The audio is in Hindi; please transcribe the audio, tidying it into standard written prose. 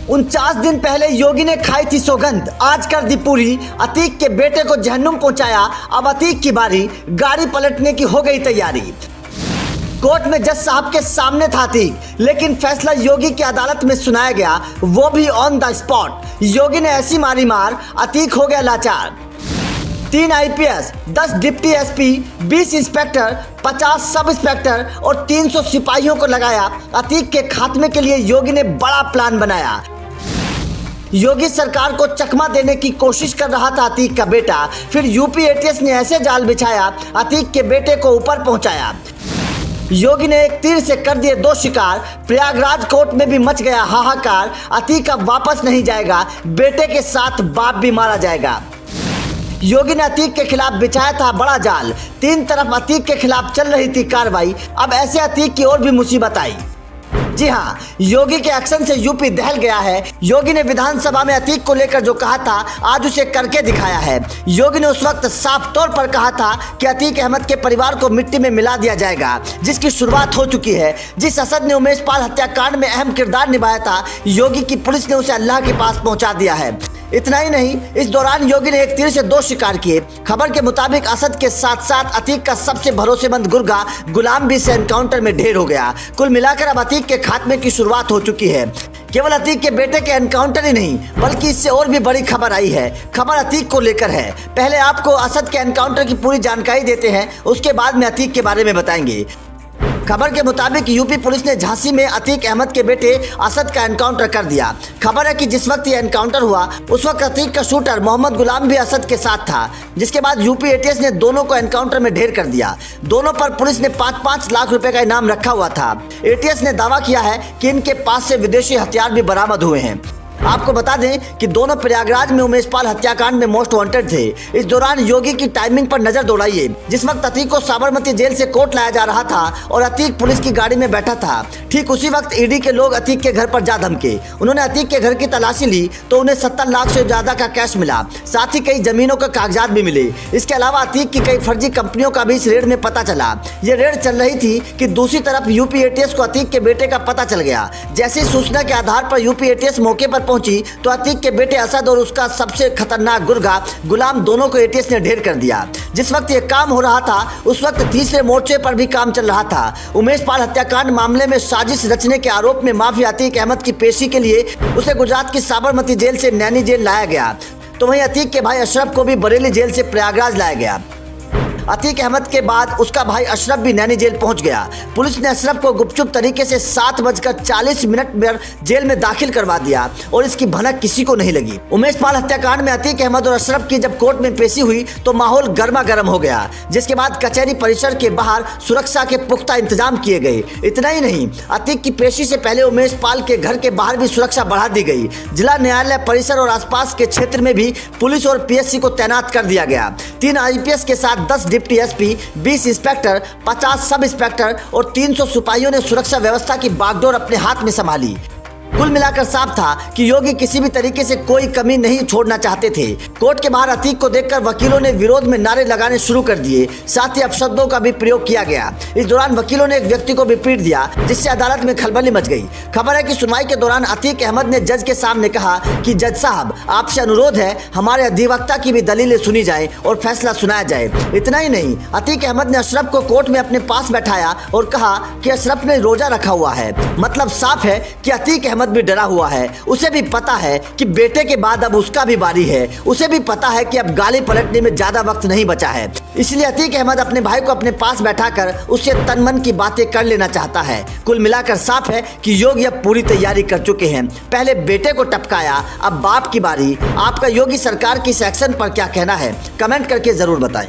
49 दिन पहले योगी ने खाई थी सौगंध, आज कर दी पूरी। अतीक के बेटे को जहन्नुम पहुंचाया, अब अतीक की बारी, गाड़ी पलटने की हो गई तैयारी। कोर्ट में जज साहब के सामने था अतीक, लेकिन फैसला योगी की अदालत में सुनाया गया, वो भी ऑन द स्पॉट। योगी ने ऐसी मारी मार, अतीक हो गया लाचार। 3 IPS, 10 deputy SP, 20 inspector, 50 sub inspector और 300 सिपाहियों को लगाया। अतीक के खात्मे के लिए योगी ने बड़ा प्लान बनाया। योगी सरकार को चकमा देने की कोशिश कर रहा था अतीक का बेटा, फिर यूपी ATS ने ऐसे जाल बिछाया, अतीक के बेटे को ऊपर पहुंचाया। योगी ने एक तीर से कर दिए 2 शिकार, प्रयागराज कोर्ट में भी मच गया हाहाकार। अतीक अब वापस नहीं जाएगा, बेटे के साथ बाप भी मारा जाएगा। योगी ने अतीक के खिलाफ बिछाया था बड़ा जाल, 3 तरफ अतीक के खिलाफ चल रही थी कार्रवाई। अब ऐसे अतीक की और भी मुसीबत आई। जी हाँ, योगी के एक्शन से यूपी दहल गया है। योगी ने विधानसभा में अतीक को लेकर जो कहा था, आज उसे करके दिखाया है। योगी ने उस वक्त साफ तौर पर कहा था कि अतीक अहमद के परिवार को मिट्टी में मिला दिया जाएगा, जिसकी शुरुआत हो चुकी है। जिस असद ने उमेश पाल हत्याकांड में अहम किरदार निभाया था, योगी की पुलिस ने उसे अल्लाह के पास पहुंचा दिया है। इतना ही नहीं, इस दौरान योगी ने एक तीर से 2 शिकार किए। खबर के मुताबिक असद के साथ साथ अतीक का सबसे भरोसेमंद गुर्गा गुलाम भी से एनकाउंटर में ढेर हो गया। कुल मिलाकर अब अतीक के खात्मे की शुरुआत हो चुकी है। केवल अतीक के बेटे के एनकाउंटर ही नहीं, बल्कि इससे और भी बड़ी खबर आई है। खबर अतीक को लेकर है। पहले आपको असद के एनकाउंटर की पूरी जानकारी देते हैं, उसके बाद में अतीक के बारे में बताएंगे। खबर के मुताबिक यूपी पुलिस ने झांसी में अतीक अहमद के बेटे असद का एनकाउंटर कर दिया। खबर है कि जिस वक्त ये एनकाउंटर हुआ, उस वक्त अतीक का शूटर मोहम्मद गुलाम भी असद के साथ था। जिसके बाद यूपी ATS ने दोनों को एनकाउंटर में ढेर कर दिया। दोनों पर पुलिस ने 5-5 लाख रुपए का इनाम रखा हुआ था। ATS ने दावा किया है कि इनके पास से विदेशी हथियार भी बरामद हुए हैं। आपको बता दें कि दोनों प्रयागराज में उमेश पाल हत्याकांड में मोस्ट वांटेड थे। इस दौरान योगी की टाइमिंग पर नजर दौड़ाइए। जिस वक्त अतीक को साबरमती जेल से कोर्ट लाया जा रहा था और अतीक पुलिस की गाड़ी में बैठा था, ठीक उसी वक्त ED के लोग अतीक के घर पर जा धमके। उन्होंने अतीक के घर की तलाशी ली तो उन्हें 70 लाख से ज्यादा का कैश मिला, साथ ही कई जमीनों के कागजात भी मिले। इसके अलावा अतीक की कई फर्जी कंपनियों का भी इस रेड में पता चला। ये रेड चल रही थी कि दूसरी तरफ यूपी ATS को अतीक के बेटे का पता चल गया। जैसी सूचना के आधार पर यूपी ATS मौके पर पहुंची तो अतीक के बेटे असद और उसका सबसे खतरनाक गुर्गा गुलाम दोनों को ATS ने ढेर कर दिया। जिस वक्त ये काम हो रहा था, उस वक्त तीसरे मोर्चे पर भी काम चल रहा था। उमेश पाल हत्याकांड मामले में साजिश रचने के आरोप में माफिया अतीक अहमद की पेशी के लिए उसे गुजरात की साबरमती जेल से नैनी जेल लाया गया, तो वहीं अतीक के भाई अशरफ को भी बरेली जेल से प्रयागराज लाया गया। अतीक अहमद के बाद उसका भाई अशरफ भी नैनी जेल पहुंच गया। पुलिस ने अशरफ को गुपचुप तरीके से 7:40 में जेल में दाखिल करवा दिया और इसकी भनक किसी को नहीं लगी। उमेश पाल हत्याकांड में अतीक अहमद और अशरफ की जब कोर्ट में पेशी हुई तो माहौल गर्मा गर्म हो गया, जिसके बाद कचहरी परिसर के बाहर सुरक्षा के पुख्ता इंतजाम किए गए। इतना ही नहीं, अतीक की पेशी से पहले उमेश पाल के घर के बाहर भी सुरक्षा बढ़ा दी गई। जिला न्यायालय परिसर और आसपास के क्षेत्र में भी पुलिस और PSC को तैनात कर दिया गया। 3 IPS के साथ 10 deputy SP, 20 inspector, 50 sub inspector और 300 सिपाहियों ने सुरक्षा व्यवस्था की बागडोर अपने हाथ में संभाली। कुल मिलाकर साफ था कि योगी किसी भी तरीके से कोई कमी नहीं छोड़ना चाहते थे। कोर्ट के बाहर अतीक को देखकर वकीलों ने विरोध में नारे लगाने शुरू कर दिए, साथ ही अपशब्दों का भी प्रयोग किया गया। इस दौरान वकीलों ने एक व्यक्ति को भी पीट दिया, जिससे अदालत में खलबली मच गई। खबर है कि सुनवाई के दौरान अतीक अहमद ने जज के सामने कहा कि जज साहब, आपसे अनुरोध है हमारे अधिवक्ता की भी दलीलें सुनी जाए और फैसला सुनाया जाए। इतना ही नहीं, अतीक अहमद ने अशरफ को कोर्ट में अपने पास बैठाया और कहा कि अशरफ ने रोजा रखा हुआ है। मतलब साफ है कि अतीक अहमद भी डरा हुआ है। उसे भी पता है कि बेटे के बाद अब उसका भी बारी है। उसे भी पता है कि अब गाली पलटने में ज्यादा वक्त नहीं बचा है। इसलिए अतीक अहमद अपने भाई को अपने पास बैठाकर उससे तन मन की बातें कर लेना चाहता है। कुल मिलाकर साफ है कि योगी अब पूरी तैयारी कर चुके हैं। पहले बेटे को टपकाया, अब बाप की बारी। आपका योगी सरकार की इस एक्शन पर क्या कहना है, कमेंट करके जरूर बताएं।